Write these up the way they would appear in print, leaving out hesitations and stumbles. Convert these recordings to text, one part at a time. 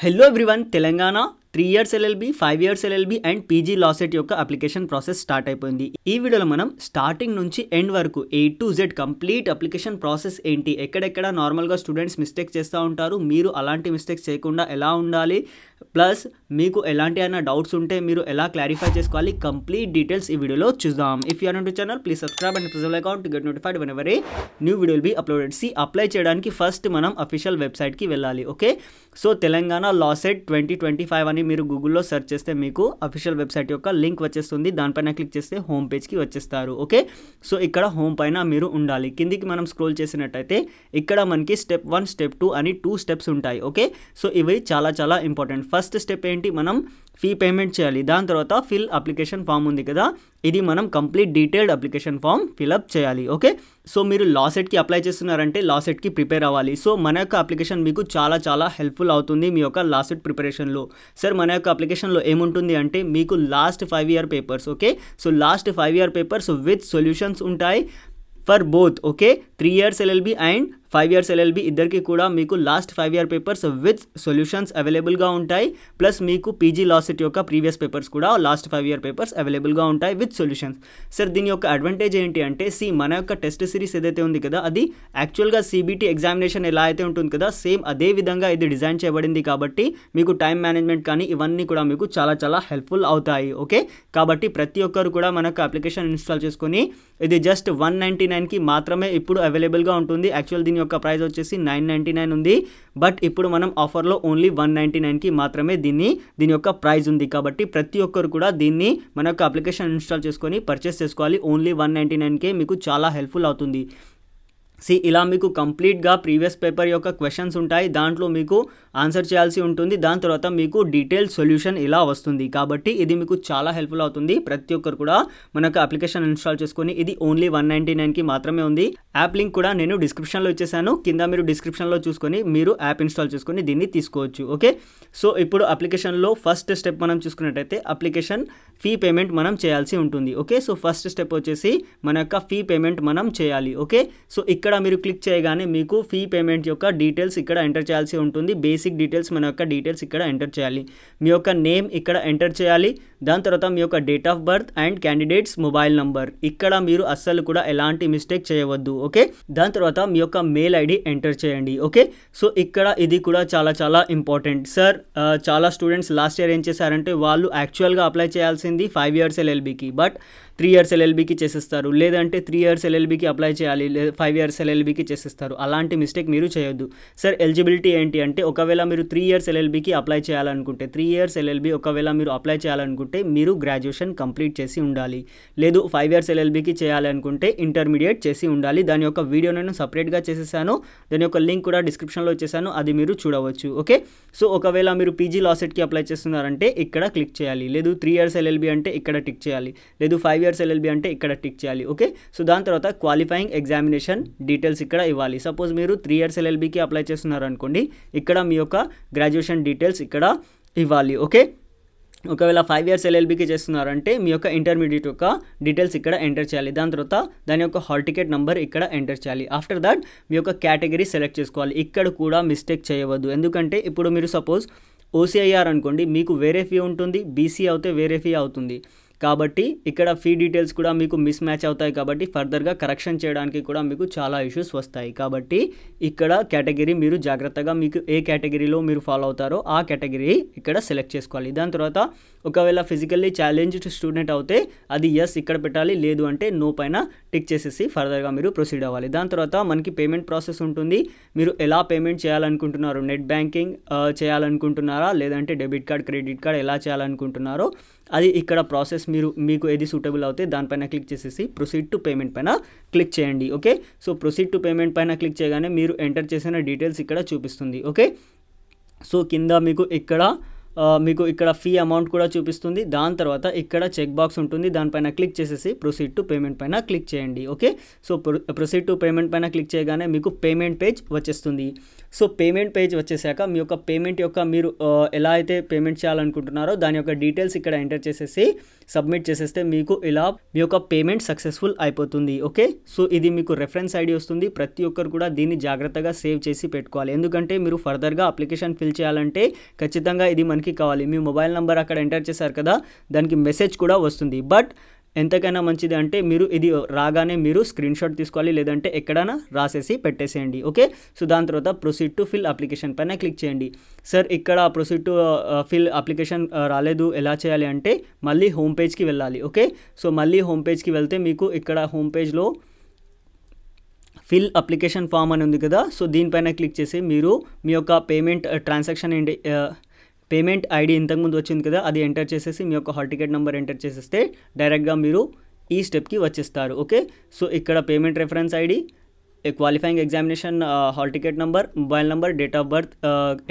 Hello everyone Telangana 3 years LLB 5 years LLB and PG LAWCET యొక్క application process start అయిపోయింది. ఈ వీడియోలో మనం స్టార్టింగ్ నుంచి ఎండ్ వరకు A to Z complete application process ఏంటి, ఎక్కడెక్కడ నార్మల్గా స్టూడెంట్స్ మిస్టేక్స్ చేస్తూ ఉంటారు, మీరు అలాంటి మిస్టేక్స్ చేయకుండా ఎలా ఉండాలి, ప్లస్ మీకు ఎలాంటి అయినా డౌట్స్ ఉంటే మీరు ఎలా క్లారిఫై చేసుకోవాలి, కంప్లీట్ డీటెయిల్స్ ఈ వీడియోలో చూద్దాం. If you are new to channel please subscribe and press bell icon to get notified whenever a new video will be uploaded. Apply చేయడానికి ఫస్ట్ మనం అఫీషియల్ వెబ్సైట్కి వెళ్ళాలి. Okay, so Telangana LAWCET 2025 అని మీరు గూగుల్లో సెర్చ్ చేస్తే మీకు అఫీషియల్ వెబ్సైట్ యొక్క లింక్ వచ్చేస్తుంది. దానిపైన క్లిక్ చేస్తే హోమ్ పేజ్కి వచ్చేస్తారు. ఓకే, సో ఇక్కడ హోమ్ పైన మీరు ఉండాలి. కిందికి మనం స్క్రోల్ చేసినట్టయితే ఇక్కడ మనకి స్టెప్ 1 స్టెప్ 2 అని 2 స్టెప్స్ ఉంటాయి. ఓకే, సో ఇవి చాలా చాలా ఇంపార్టెంట్. ఫస్ట్ స్టెప్ ఏంటి, మనం ఫీ పేమెంట్ చేయాలి. దాని తర్వాత ఫిల్ అప్లికేషన్ ఫామ్ ఉంది కదా, ఇది మనం complete detailed application form fill up చేయాలి. ఓకే, సో మీరు లా సెట్కి అప్లై చేస్తున్నారంటే లా సెట్కి ప్రిపేర్ అవ్వాలి. సో మన యొక్క అప్లికేషన్ మీకు చాలా చాలా హెల్ప్ఫుల్ అవుతుంది మీ యొక్క లా సెట్ ప్రిపరేషన్లో. సార్ మన యొక్క అప్లికేషన్లో ఏముంటుంది అంటే మీకు last 5 year papers. Okay, so last 5 year papers with solutions ఉంటాయి for both. Okay, 3 years LLB and 5 years LLB ఇద్దరికి కూడా మీకు last 5 year papers with solutions అవైలబుల్గా ఉంటాయి. ప్లస్ మీకు పీజీ లా సెట్ యొక్క ప్రీవియస్ పేపర్స్ కూడా లాస్ట్ 5 ఇయర్ పేపర్స్ అవైలబుల్గా ఉంటాయి విత్ సొల్యూషన్స్. సార్ దీని యొక్క అడ్వాంటేజ్ ఏంటి అంటే మన యొక్క టెస్ట్ సిరీస్ ఏదైతే ఉంది కదా, అది యాక్చువల్గా సిబిటి ఎగ్జామినేషన్ ఎలా అయితే ఉంటుంది కదా, సేమ్ అదే విధంగా ఇది డిజైన్ చేయబడింది కాబట్టి మీకు టైం మేనేజ్మెంట్ కానీ ఇవన్నీ కూడా మీకు చాలా చాలా హెల్ప్ఫుల్ అవుతాయి. ఓకే, కాబట్టి ప్రతి ఒక్కరు కూడా మనకు అప్లికేషన్ ఇన్స్టాల్ చేసుకొని ఇది జస్ట్ 199కి మాత్రమే ఇప్పుడు అవైలబుల్గా ఉంటుంది. యాక్చువల్ దీని యొక్క ప్రైస్ వచ్చేసి 999 ఉంది, బట్ ఇప్పుడు మనం ఆఫర్లో ఓన్లీ 199కి మాత్రమే దీని యొక్క ప్రైస్ ఉంది. కాబట్టి ప్రతి ఒక్కరు కూడా దీన్ని మన యొక్క అప్లికేషన్ ఇన్స్టాల్ చేసుకొని పర్చేస్ చేసుకోవాలి. ఓన్లీ 199కే మీకు చాలా హెల్ప్ఫుల్ అవుతుంది. ఇలా మీకు కంప్లీట్గా ప్రీవియస్ పేపర్ యొక్క క్వశ్చన్స్ ఉంటాయి, దాంట్లో మీకు ఆన్సర్ చేయాల్సి ఉంటుంది. దాని తర్వాత మీకు డీటెయిల్ సొల్యూషన్ ఇలా వస్తుంది. కాబట్టి ఇది మీకు చాలా హెల్ప్ఫుల్ అవుతుంది. ప్రతి ఒక్కరు కూడా మనకు అప్లికేషన్ ఇన్స్టాల్ చేసుకొని ఇది ఓన్లీ 199కి మాత్రమే ఉంది. యాప్ లింక్ కూడా నేను డిస్క్రిప్షన్లో ఇచ్చేసాను, కింద మీరు డిస్క్రిప్షన్లో చూసుకొని మీరు యాప్ ఇన్స్టాల్ చేసుకొని దీన్ని తీసుకోవచ్చు. ఓకే, సో ఇప్పుడు అప్లికేషన్లో ఫస్ట్ స్టెప్ మనం చూసుకున్నట్టయితే అప్లికేషన్ ఫీ పేమెంట్ మనం చేయాల్సి ఉంటుంది. ఓకే, సో ఫస్ట్ స్టెప్ వచ్చేసి మన యొక్క ఫీ పేమెంట్ మనం చేయాలి. ఓకే, సో ఇక్కడ మీరు క్లిక్ చేయగానే మీకు ఫీ పేమెంట్ యొక్క డీటెయిల్స్ ఇక్కడ ఎంటర్ చేయాల్సి ఉంటుంది. బేసిక్ డీటెయిల్స్ మన యొక్క డీటెయిల్స్ ఇక్కడ ఎంటర్ చేయాలి. మీ యొక్క నేమ్ ఇక్కడ ఎంటర్ చేయాలి. దాని తర్వాత మీ యొక్క date of birth and candidates mobile number, ఇక్కడ మీరు అస్సలు కూడా ఎలాంటి మిస్టేక్ చేయవద్దు. ఓకే, దాని తర్వాత మీ యొక్క మెయిల్ ఐడి ఎంటర్ చేయండి. ఓకే, సో ఇక్కడ ఇది కూడా చాలా చాలా ఇంపార్టెంట్. సార్ చాలా స్టూడెంట్స్ లాస్ట్ ఇయర్ ఏం చేశారంటే వాళ్ళు యాక్చువల్గా అప్లై చేయాల్సింది 5 ఇయర్స్ ఎల్ఎల్బికి, బట్ 3 ఇయర్స్ ఎల్ఎల్బికి చేసేస్తారు. లేదంటే 3 ఇయర్స్ ఎల్ఎల్బికి అప్లై చేయాలి, 5 ఇయర్స్ ఎల్ఎల్బికి చేసేస్తారు. అలాంటి మిస్టేక్ మీరు చేయొద్దు. సార్ ఎలిజిబిలిటీ ఏంటి అంటే ఒకవేళ మీరు 3 ఇయర్స్ ఎల్ఎల్బికి అప్లై చేయాలనుకుంటే 3 ఇయర్స్ ఎల్ఎల్బి ఒకవేళ మీరు అప్లై చేయాలనుకుంటే మీరు గ్రాడ్యుయేషన్ కంప్లీట్ చేసి ఉండాలి. లేదు 5 ఇయర్స్ ఎల్ఎల్బికి చేయాలనుకుంటే ఇంటర్మీడియట్ చేసి ఉండాలి. దాని యొక్క వీడియో నేను సపరేట్గా చేసేసాను, దాని యొక్క లింక్ కూడా డిస్క్రిప్షన్లో ఇచ్చేసాను, అది మీరు చూడవచ్చు. ఓకే, సో ఒకవేళ మీరు పీజీ లా సెట్కి అప్లై చేస్తున్నారంటే ఇక్కడ క్లిక్ చేయాలి. లేదు 3 ఇయర్స్ ఎల్ఎల్బి అంటే ఇక్కడ టిక్ చేయాలి. లేదు 5 ఇయర్స్ ఎల్ఎల్బి అంటే ఇక్కడ టిక్ చేయాలి. ఓకే, సో దాని తర్వాత క్వాలిఫైయింగ్ ఎగ్జామినేషన్ డీటెయిల్స్ ఇక్కడ ఇవ్వాలి. సపోజ్ మీరు 3 ఇయర్స్ ఎల్ఎల్బికి అప్లై చేస్తున్నారు అనుకోండి, ఇక్కడ మీ యొక్క గ్రాడ్యుయేషన్ డీటెయిల్స్ ఇక్కడ ఇవ్వాలి. ఓకే, ఒకవేళ 5 ఇయర్స్ ఎల్ఎల్బికి చేస్తున్నారంటే మీ యొక్క ఇంటర్మీడియట్ యొక్క డీటెయిల్స్ ఇక్కడ ఎంటర్ చేయాలి. దాని తర్వాత దాని యొక్క హాల్ టికెట్ నెంబర్ ఇక్కడ ఎంటర్ చేయాలి. ఆఫ్టర్ దాట్ మీ యొక్క కేటగిరీ సెలెక్ట్ చేసుకోవాలి. ఇక్కడ కూడా మిస్టేక్ చేయవద్దు, ఎందుకంటే ఇప్పుడు మీరు సపోజ్ ఓసీఐఆర్ అనుకోండి, మీకు వేరే ఫీ ఉంటుంది, బీసీ అయితే వేరే ఫీ అవుతుంది. కాబట్టి ఇక్కడ ఫీ డీటెయిల్స్ కూడా మీకు మిస్ మ్యాచ్ అవుతాయి. కాబట్టి ఫర్దర్గా కరెక్షన్ చేయడానికి కూడా మీకు చాలా ఇష్యూస్ వస్తాయి. కాబట్టి ఇక్కడ కేటగిరీ మీరు జాగ్రత్తగా మీకు ఏ కేటగిరీలో మీరు ఫాలో అవుతారో ఆ కేటగిరీ ఇక్కడ సెలెక్ట్ చేసుకోవాలి. దాని తర్వాత ఒకవేళ ఫిజికల్లీ ఛాలెంజ్డ్ స్టూడెంట్ అయితే అది ఎస్ ఇక్కడ పెట్టాలి, లేదు అంటే నో పైన టిక్ చేసేసి ఫర్దర్గా మీరు ప్రొసీడ్ అవ్వాలి. దాని తర్వాత మనకి పేమెంట్ ప్రాసెస్ ఉంటుంది. మీరు ఎలా పేమెంట్ చేయాలనుకుంటున్నారు, నెట్ బ్యాంకింగ్ చేయాలనుకుంటున్నారా, లేదంటే డెబిట్ కార్డ్ క్రెడిట్ కార్డ్ ఎలా చేయాలనుకుంటున్నారో అది ఇక్కడ ప్రాసెస్ మీకు ఏది సూటబుల్ అవుతే దానిపైన క్లిక్ చేసేసి ప్రొసీడ్ టు పేమెంట్ పైన క్లిక్ చేయండి. Okay, so proceed to payment పైన క్లిక్ చేయగానే మీరు ఎంటర్ చేసిన డీటెయిల్స్ ఇక్కడ చూపిస్తుంది. ఓకే, సో కింద మీకు ఇక్కడ ఫీ అమౌంట్ కూడా చూపిస్తుంది. దాని తర్వాత ఇక్కడ చెక్ బాక్స్ ఉంటుంది, దానిపైన క్లిక్ చేసేసి ప్రొసీడ్ టు పేమెంట్ పైన క్లిక్ చేయండి. Okay, so proceed to payment పైన క్లిక్ చేయగానే మీకు పేమెంట్ పేజ్ వచ్చేస్తుంది. సో పేమెంట్ పేజ్ వచ్చేసాక మీ యొక్క పేమెంట్ యొక్క మీరు ఎలా అయితే పేమెంట్ చేయాలనుకుంటున్నారో దాని యొక్క డీటెయిల్స్ ఇక్కడ ఎంటర్ చేసేసి సబ్మిట్ చేసేస్తే మీకు ఇలా మీ యొక్క పేమెంట్ సక్సెస్ఫుల్ అయిపోతుంది. ఓకే, సో ఇది మీకు రెఫరెన్స్ ఐడి వస్తుంది. ప్రతి ఒక్కరు కూడా దీన్ని జాగ్రత్తగా సేవ్ చేసి పెట్టుకోవాలి. ఎందుకంటే మీరు ఫర్దర్గా అప్లికేషన్ ఫిల్ చేయాలంటే ఖచ్చితంగా ఇది మనకి కావాలి. మీ మొబైల్ నెంబర్ అక్కడ ఎంటర్ చేశారు కదా, దానికి మెసేజ్ కూడా వస్తుంది. బట్ ఎంతకైనా మంచిది అంటే మీరు ఇది రాగానే మీరు స్క్రీన్ షాట్ తీసుకోవాలి, లేదంటే ఎక్కడైనా రాసేసి పెట్టేసేయండి. ఓకే, సో దాని తర్వాత ప్రొసీడ్ టు ఫిల్ అప్లికేషన్ పైన క్లిక్ చేయండి. సార్ ఇక్కడ ప్రొసీడ్ టు ఫిల్ అప్లికేషన్ రాలేదు, ఎలా చేయాలి అంటే మళ్ళీ హోమ్ పేజ్కి వెళ్ళాలి. ఓకే, సో మళ్ళీ హోమ్ పేజ్కి వెళ్తే మీకు ఇక్కడ హోమ్ పేజ్లో ఫిల్ అప్లికేషన్ ఫామ్ అని ఉంది కదా, సో దీనిపైన క్లిక్ చేసి మీరు మీ యొక్క పేమెంట్ ట్రాన్సాక్షన్ ఏంటి పేమెంట్ ఐడి ఇంతకుముందు వచ్చింది కదా, అది ఎంటర్ చేసేసి మీ యొక్క హాల్ టికెట్ నెంబర్ ఎంటర్ చేసేస్తే డైరెక్ట్గా మీరు ఈ స్టెప్కి వచ్చేస్తారు. ఓకే, సో ఇక్కడ payment reference ID, qualifying examination hall ticket number, mobile number, date of birth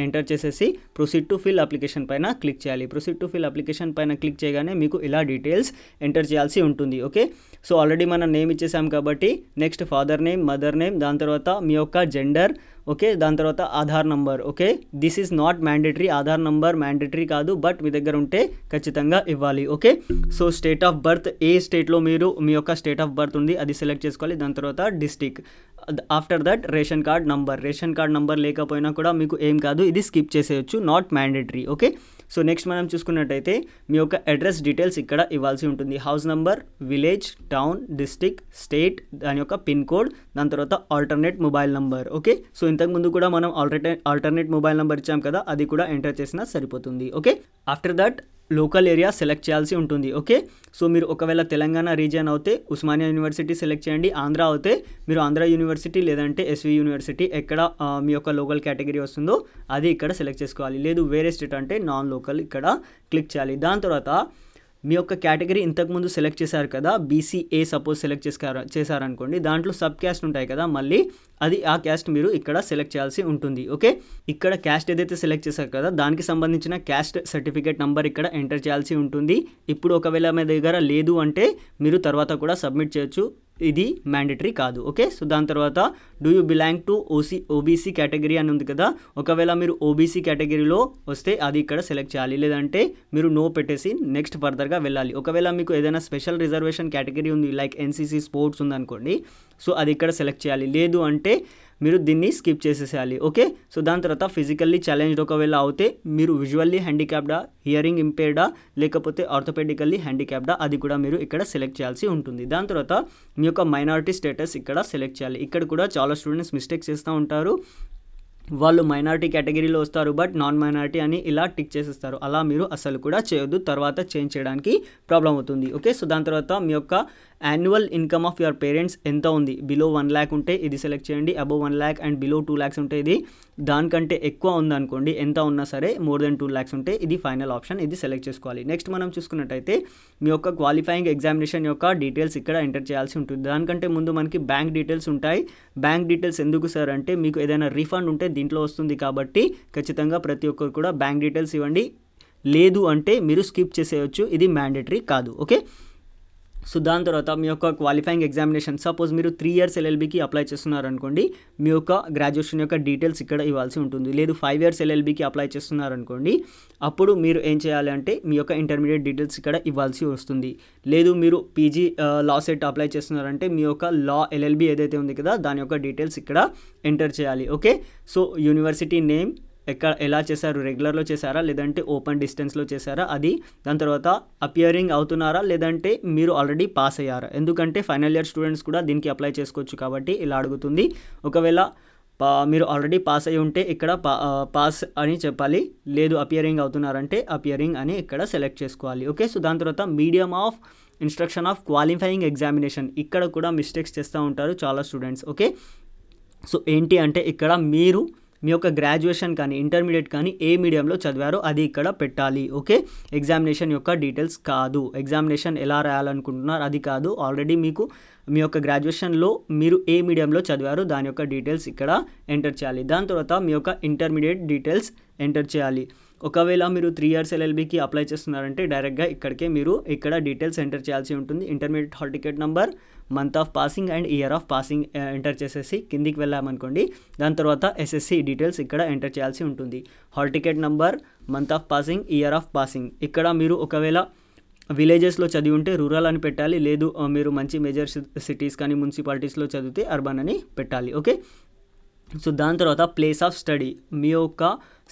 enter చేసేసి ప్రొసీడ్ టు ఫిల్ అప్లికేషన్ పైన క్లిక్ చేయాలి. ప్రొసీడ్ టు ఫిల్ అప్లికేషన్ పైన క్లిక్ చేయగానే మీకు ఇలా డీటెయిల్స్ ఎంటర్ చేయాల్సి ఉంటుంది. ఓకే, సో ఆల్రెడీ మనం నేమ్ ఇచ్చేసాం కాబట్టి next father name, mother name, దాని తర్వాత మీ యొక్క జెండర్, ఓకే, దాని తర్వాత Aadhaar number. Okay, this is not mandatory, Aadhaar number mandatory కాదు, బట్ మీ దగ్గర ఉంటే ఖచ్చితంగా ఇవ్వాలి. Okay, so state of birth, ఏ స్టేట్లో మీరు మీ యొక్క స్టేట్ ఆఫ్ బర్త్ ఉంది అది సెలెక్ట్ చేసుకోవాలి. దాని తర్వాత district, after that ration card number లేకపోయినా కూడా మీకు ఏం కాదు, ఇది స్కిప్ చేసేయచ్చు, not mandatory. Okay, so next మనం చూసుకున్నట్టయితే మీ యొక్క అడ్రస్ డీటెయిల్స్ ఇక్కడ ఇవ్వాల్సి ఉంటుంది. House number, village, town, district, state, దాని యొక్క పిన్ కోడ్, దాని తర్వాత alternate mobile number. Okay, so ఇంతకుముందు కూడా మనం ఆల్టర్నేట్ మొబైల్ నెంబర్ ఇచ్చాం కదా, అది కూడా ఎంటర్ చేసినా సరిపోతుంది. Okay, after that local area select చేయాల్సి ఉంటుంది. ఓకే, సో మీరు ఒకవేళ తెలంగాణ రీజియన్ అయితే ఉస్మానియా యూనివర్సిటీ సెలెక్ట్ చేయండి, ఆంధ్ర అయితే మీరు ఆంధ్ర యూనివర్సిటీ లేదంటే ఎస్వి యూనివర్సిటీ, ఎక్కడ మీ యొక్క లోకల్ కేటగిరీ వస్తుందో అది ఇక్కడ సెలెక్ట్ చేసుకోవాలి. లేదు వేరే స్టేట్ అంటే నాన్ లోకల్ ఇక్కడ క్లిక్ చేయాలి. దాని తర్వాత మీ యొక్క కేటగిరీ ఇంతకుముందు సెలెక్ట్ చేశారు కదా, బీసీఏ సపోజ్ సెలెక్ట్ చేశారనుకోండి, దాంట్లో సబ్ క్యాస్ట్ ఉంటాయి కదా, మళ్ళీ అది ఆ క్యాస్ట్ మీరు ఇక్కడ సెలెక్ట్ చేయాల్సి ఉంటుంది. ఓకే, ఇక్కడ క్యాస్ట్ ఏదైతే సెలెక్ట్ చేశారు కదా దానికి సంబంధించిన క్యాస్ట్ సర్టిఫికేట్ నెంబర్ ఇక్కడ ఎంటర్ చేయాల్సి ఉంటుంది. ఇప్పుడు ఒకవేళ మీ దగ్గర లేదు అంటే మీరు తర్వాత కూడా సబ్మిట్ చేయొచ్చు, ఇది మ్యాండేటరీ కాదు. ఓకే, సో దాని తర్వాత do you belong to OBC category అని ఉంది కదా, ఒకవేళ మీరు ఓబీసీ కేటగిరీలో వస్తే అది ఇక్కడ సెలెక్ట్ చేయాలి, లేదంటే మీరు నో పెట్టేసి నెక్స్ట్ ఫర్దర్గా వెళ్ళాలి. ఒకవేళ మీకు ఏదైనా స్పెషల్ రిజర్వేషన్ కేటగిరీ ఉంది, లైక్ ఎన్సీసీ స్పోర్ట్స్ ఉందనుకోండి, సో అది ఇక్కడ సెలెక్ట్ చేయాలి. లేదు అంటే మీరు దీన్ని స్కిప్ చేసేసేయాలి. ఓకే, సో దాని తర్వాత ఫిజికల్లీ ఛాలెంజ్డ్ ఒకవేళ అవుతే మీరు విజువల్లీ హ్యాండిక్యాప్డా, హియరింగ్ ఇంపేర్డా, లేకపోతే ఆర్థోపెడికల్లీ హ్యాండిక్యాప్డా, అది కూడా మీరు ఇక్కడ సెలెక్ట్ చేయాల్సి ఉంటుంది. దాని తర్వాత మీ యొక్క మైనారిటీ స్టేటస్ ఇక్కడ సెలెక్ట్ చేయాలి. ఇక్కడ కూడా చాలా స్టూడెంట్స్ మిస్టేక్స్ చేస్తూ ఉంటారు, వాళ్ళు మైనారిటీ కేటగిరీలో వస్తారు బట్ నాన్ మైనారిటీ అని ఇలా టిక్ చేసేస్తారు. అలా మీరు అసలు కూడా చేయొద్దు, తర్వాత చేంజ్ చేయడానికి ప్రాబ్లం అవుతుంది. ఓకే, సో దాని తర్వాత మీ యొక్క annual income of your parents ఎంత ఉంది, బిలో 1 lakh ఉంటే ఇది సెలెక్ట్ చేయండి, above 1 lakh and below 2 lakhs ఉంటే ఇది, దానికంటే ఎక్కువ ఉందనుకోండి ఎంత ఉన్నా సరే మోర్ దెన్ 2 lakhs ఉంటే ఇది ఫైనల్ ఆప్షన్, ఇది సెలెక్ట్ చేసుకోవాలి. నెక్స్ట్ మనం చూసుకున్నట్టయితే మీ యొక్క క్వాలిఫైయింగ్ ఎగ్జామినేషన్ యొక్క డీటెయిల్స్ ఇక్కడ ఎంటర్ చేయాల్సి ఉంటుంది. దానికంటే ముందు మనకి బ్యాంక్ డీటెయిల్స్ ఉంటాయి. బ్యాంక్ డీటెయిల్స్ ఎందుకు సార్ అంటే మీకు ఏదైనా రీఫండ్ ఉంటే దీంట్లో వస్తుంది కాబట్టి ఖచ్చితంగా ప్రతి ఒక్కరు కూడా బ్యాంక్ డీటెయిల్స్ ఇవ్వండి. లేదు అంటే మీరు స్కిప్ చేసేయచ్చు, ఇది మ్యాండేటరీ కాదు. ఓకే, సో దాని తర్వాత మీ యొక్క క్వాలిఫైయింగ్ ఎగ్జామినేషన్, సపోజ్ మీరు 3 years LLBకి అప్లై చేస్తున్నారనుకోండి, మీ యొక్క గ్రాడ్యుయేషన్ యొక్క డీటెయిల్స్ ఇక్కడ ఇవ్వాల్సి ఉంటుంది. లేదు 5 years LLBకి అప్లై చేస్తున్నారనుకోండి, అప్పుడు మీరు ఏం చేయాలి అంటే మీ యొక్క ఇంటర్మీడియట్ డీటెయిల్స్ ఇక్కడ ఇవ్వాల్సి వస్తుంది. లేదు మీరు పీజీ లా సెట్ అప్లై చేస్తున్నారంటే మీ యొక్క లా LLB ఏదైతే ఉంది కదా దాని యొక్క డీటెయిల్స్ ఇక్కడ ఎంటర్ చేయాలి. ఓకే, సో యూనివర్సిటీ నేమ్, ఎలా చేశారు, రెగ్యులర్లో చేశారా లేదంటే ఓపెన్ డిస్టెన్స్లో చేశారా అది, దాని తర్వాత అపియరింగ్ అవుతున్నారా లేదంటే మీరు ఆల్రెడీ పాస్ అయ్యారా, ఎందుకంటే ఫైనల్ ఇయర్ స్టూడెంట్స్ కూడా దీనికి అప్లై చేసుకోవచ్చు కాబట్టి ఇలా అడుగుతుంది. ఒకవేళ మీరు ఆల్రెడీ పాస్ అయ్యి ఉంటే ఇక్కడ పాస్ అని చెప్పాలి, లేదు అపియరింగ్ అవుతున్నారంటే అపియరింగ్ అని ఇక్కడ సెలెక్ట్ చేసుకోవాలి. ఓకే, సో దాని తర్వాత medium of instruction of qualifying examination, ఇక్కడ కూడా మిస్టేక్స్ చేస్తూ ఉంటారు చాలా స్టూడెంట్స్. ఓకే, సో ఏంటి అంటే ఇక్కడ మీరు మీ యొక్క గ్రాడ్యుయేషన్ కానీ ఇంటర్మీడియట్ కానీ ఏ మీడియంలో చదివారో అది ఇక్కడ పెట్టాలి. ఓకే, ఎగ్జామినేషన్ యొక్క డీటెయిల్స్ కాదు, ఎగ్జామినేషన్ ఎలా రాయాలనుకుంటున్నారు అది కాదు, ఆల్రెడీ మీకు మీ యొక్క గ్రాడ్యుయేషన్లో మీరు ఏ మీడియంలో చదివారో దాని యొక్క డీటెయిల్స్ ఇక్కడ ఎంటర్ చేయాలి. దాని తర్వాత మీ యొక్క ఇంటర్మీడియట్ డీటెయిల్స్ ఎంటర్ చేయాలి. ఒకవేళ మీరు 3 years LLBకి అప్లై చేస్తున్నారంటే డైరెక్ట్గా ఇక్కడికే మీరు ఇక్కడ డీటెయిల్స్ ఎంటర్ చేయాల్సి ఉంటుంది. Intermediate hall ticket number, month of passing and year of passing enter చేసేసి కిందికి వెళ్ళామనుకోండి, దాని తర్వాత ఎస్ఎస్సి డీటెయిల్స్ ఇక్కడ ఎంటర్ చేయాల్సి ఉంటుంది. Hall ticket number, month of passing, year of passing. ఇక్కడ మీరు ఒకవేళ విలేజెస్లో చదివి ఉంటే రూరల్ అని పెట్టాలి, లేదు మీరు మంచి మేజర్ సిటీస్ కానీ మున్సిపాలిటీస్లో చదివితే అర్బన్ అని పెట్టాలి. ఓకే, సో దాని తర్వాత ప్లేస్ ఆఫ్ స్టడీ, మీ యొక్క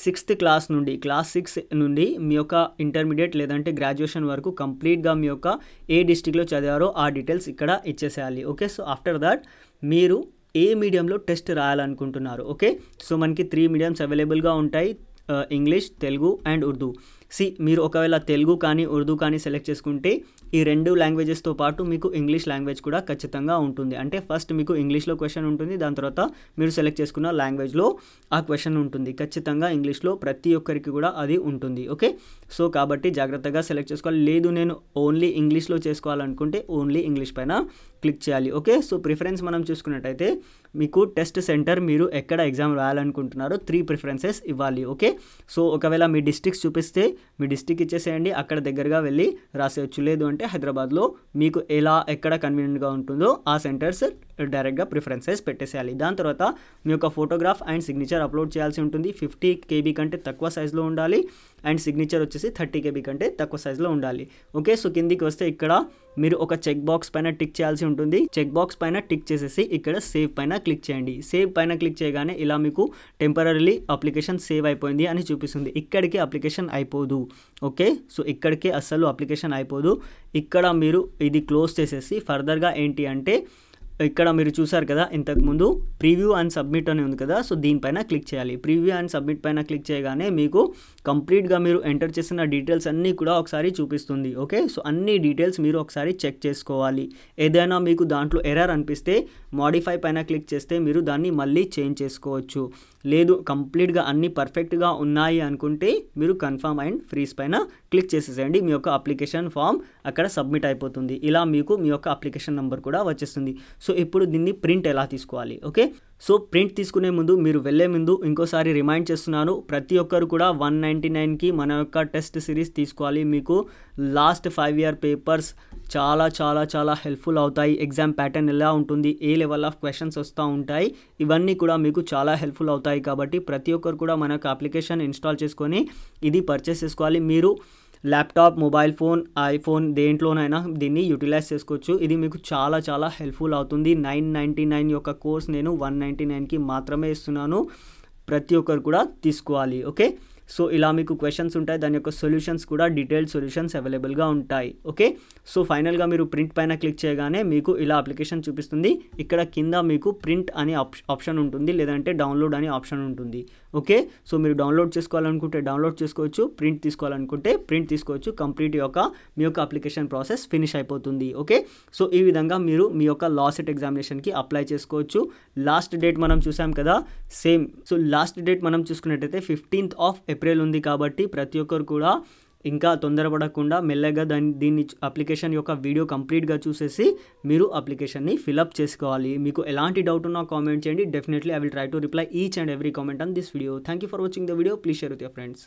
6th క్లాస్ నుండి క్లాస్ 6 నుండి మీ యొక్క ఇంటర్మీడియట్ లేదంటే గ్రాడ్యుయేషన్ వరకు కంప్లీట్గా మీ యొక్క ఏ డిస్ట్రిక్ట్లో చదివారో ఆ డీటెయిల్స్ ఇక్కడ ఇచ్చేసేయాలి. ఓకే, సో ఆఫ్టర్ దాట్ మీరు ఏ మీడియంలో టెస్ట్ రాయాలనుకుంటున్నారు. ఓకే, సో మనకి 3 మీడియంస్ అవైలబుల్గా ఉంటాయి, ఇంగ్లీష్, తెలుగు అండ్ ఉర్దూ. మీరు ఒకవేళ తెలుగు కానీ ఉర్దూ కానీ సెలెక్ట్ చేసుకుంటే ఈ 2 లాంగ్వేజెస్తో పాటు మీకు ఇంగ్లీష్ లాంగ్వేజ్ కూడా ఖచ్చితంగా ఉంటుంది. అంటే ఫస్ట్ మీకు ఇంగ్లీష్లో క్వశ్చన్ ఉంటుంది, దాని తర్వాత మీరు సెలెక్ట్ చేసుకున్న లాంగ్వేజ్లో ఆ క్వశ్చన్ ఉంటుంది. ఖచ్చితంగా ఇంగ్లీష్లో ప్రతి ఒక్కరికి కూడా అది ఉంటుంది. ఓకే, సో కాబట్టి జాగ్రత్తగా సెలెక్ట్ చేసుకోవాలి. లేదు నేను ఓన్లీ ఇంగ్లీష్లో చేసుకోవాలనుకుంటే ఓన్లీ ఇంగ్లీష్ పైన క్లిక్ చేయాలి. ఓకే, సో ప్రిఫరెన్స్ మనం చూసుకున్నట్టయితే మీకు టెస్ట్ సెంటర్ మీరు ఎక్కడ ఎగ్జామ్ రాయాలనుకుంటున్నారో 3 ప్రిఫరెన్సెస్ ఇవ్వాలి. ఓకే, సో ఒకవేళ మీ డిస్ట్రిక్ట్స్ చూపిస్తే మీ డిస్ట్రిక్ట్ ఇచ్చేసేయండి, అక్కడ దగ్గరగా వెళ్ళి రాసేయచ్చు. లేదు అంటే హైదరాబాద్లో మీకు ఎక్కడ కన్వీనియంట్గా ఉంటుందో ఆ సెంటర్స్ డైరెక్ట్గా ప్రిఫరెన్సెస్ పెట్టేసేయాలి. దాని తర్వాత మీ యొక్క ఫోటోగ్రాఫ్ అండ్ సిగ్నేచర్ అప్లోడ్ చేయాల్సి ఉంటుంది. 50 KB కంటే తక్కువ సైజులో ఉండాలి అండ్ సిగ్నేచర్ వచ్చేసి 30 KB కంటే తక్కువ సైజులో ఉండాలి. ఓకే, సో కిందికి వస్తే ఇక్కడ మీరు ఒక చెక్ బాక్స్ పైన టిక్ చేయాల్సి ఉంటుంది. చెక్ బాక్స్ పైన టిక్ చేసేసి ఇక్కడ సేవ్ పైన క్లిక్ చేయండి. సేవ్ పైన క్లిక్ చేయగానే ఇలా మీకు టెంపరరీ అప్లికేషన్ సేవ్ అయిపోయింది అని చూపిస్తుంది. ఇక్కడికి అప్లికేషన్ అయిపోదు. ఓకే, సో ఇక్కడికి అస్సలు అప్లికేషన్ అయిపోదు. ఇక్కడ మీరు ఇది క్లోజ్ చేసేసి ఫర్దర్గా ఏంటి అంటే ఇక్కడ మీరు చూసారు కదా ఇంతకుముందు ప్రివ్యూ అండ్ సబ్మిట్ అని ఉంది కదా, సో దీనిపైన క్లిక్ చేయాలి. ప్రివ్యూ అండ్ సబ్మిట్ పైన క్లిక్ చేయగానే మీకు కంప్లీట్గా మీరు ఎంటర్ చేసిన డీటెయిల్స్ అన్నీ కూడా ఒకసారి చూపిస్తుంది. ఓకే, సో అన్ని డీటెయిల్స్ మీరు ఒకసారి చెక్ చేసుకోవాలి. ఏదైనా మీకు దాంట్లో ఎర్రర్ అనిపిస్తే మాడిఫై పైన క్లిక్ చేస్తే మీరు దాన్ని మళ్ళీ చేంజ్ చేసుకోవచ్చు. లేదు కంప్లీట్గా అన్నీ పర్ఫెక్ట్గా ఉన్నాయి అనుకుంటే మీరు కన్ఫర్మ్ అండ్ ఫ్రీజ్ పైన క్లిక్ చేసేసేయండి. మీ యొక్క అప్లికేషన్ ఫామ్ అక్కడ సబ్మిట్ అయిపోతుంది. ఇలా మీకు మీ యొక్క అప్లికేషన్ నెంబర్ కూడా వచ్చేస్తుంది. సో ఇప్పుడు దీన్ని ప్రింట్ ఎలా తీసుకోవాలి. ఓకే, సో ప్రింట్ తీసుకునే ముందు మీరు వెళ్ళే ముందు ఇంకోసారి రిమైండ్ చేస్తున్నాను, ప్రతి ఒక్కరు కూడా 199కి మన యొక్క టెస్ట్ సిరీస్ తీసుకోవాలి. మీకు లాస్ట్ 5 year పేపర్స్ చాలా చాలా చాలా హెల్ప్ఫుల్ అవుతాయి. ఎగ్జామ్ ప్యాటర్న్ ఎలా ఉంటుంది, ఏ లెవెల్ ఆఫ్ క్వశ్చన్స్ వస్తూ ఉంటాయి, ఇవన్నీ కూడా మీకు చాలా హెల్ప్ఫుల్ అవుతాయి. కాబట్టి ప్రతి ఒక్కరు కూడా మన యొక్క అప్లికేషన్ ఇన్స్టాల్ చేసుకొని ఇది పర్చేస్ చేసుకోవాలి. మీరు ల్యాప్టాప్, మొబైల్ ఫోన్, ఐఫోన్ దేంట్లోనైనా దీన్ని యూటిలైజ్ చేసుకోవచ్చు. ఇది మీకు చాలా చాలా హెల్ప్ఫుల్ అవుతుంది. 999 యొక్క కోర్స్ నేను 199కి మాత్రమే ఇస్తున్నాను. ప్రతి ఒక్కరు కూడా తీసుకోవాలి. ఓకే, సో ఇలా మీకు క్వశ్చన్స్ ఉంటాయి, దాని యొక్క సొల్యూషన్స్ కూడా డీటెయిల్డ్ సొల్యూషన్స్ అవైలబుల్గా ఉంటాయి. ఓకే, సో ఫైనల్గా మీరు ప్రింట్ పైన క్లిక్ చేయగానే మీకు ఇలా అప్లికేషన్ చూపిస్తుంది. ఇక్కడ కింద మీకు ప్రింట్ అనే ఆప్షన్ ఉంటుంది, లేదంటే డౌన్లోడ్ అనే ఆప్షన్ ఉంటుంది. ఓకే, సో మీరు డౌన్లోడ్ చేసుకోవాలనుకుంటే డౌన్లోడ్ చేసుకోవచ్చు, ప్రింట్ తీసుకోవాలనుకుంటే ప్రింట్ తీసుకోవచ్చు. కంప్లీట్ మీ యొక్క అప్లికేషన్ ప్రాసెస్ ఫినిష్ అయిపోతుంది. ఓకే, సో ఈ విధంగా మీరు మీ యొక్క లా సెట్ ఎగ్జామినేషన్కి అప్లై చేసుకోవచ్చు. లాస్ట్ డేట్ మనం చూసాం కదా సేమ్. సో లాస్ట్ డేట్ మనం చూసుకున్నట్టయితే 15th of April ఉంది. కాబట్టి ప్రతి ఒక్కరు కూడా ఇంకా తొందరపడకుండా మెల్లగా దీన్ని అప్లికేషన్ యొక్క వీడియో కంప్లీట్గా చూసేసి మీరు అప్లికేషన్ని ఫిల్అప్ చేసుకోవాలి. మీకు ఎలాంటి డౌట్ ఉన్నా కామెంట్ చేయండి. Definitely I will try to reply each and every comment on this video. Thank you for watching the video. Please share with your friends.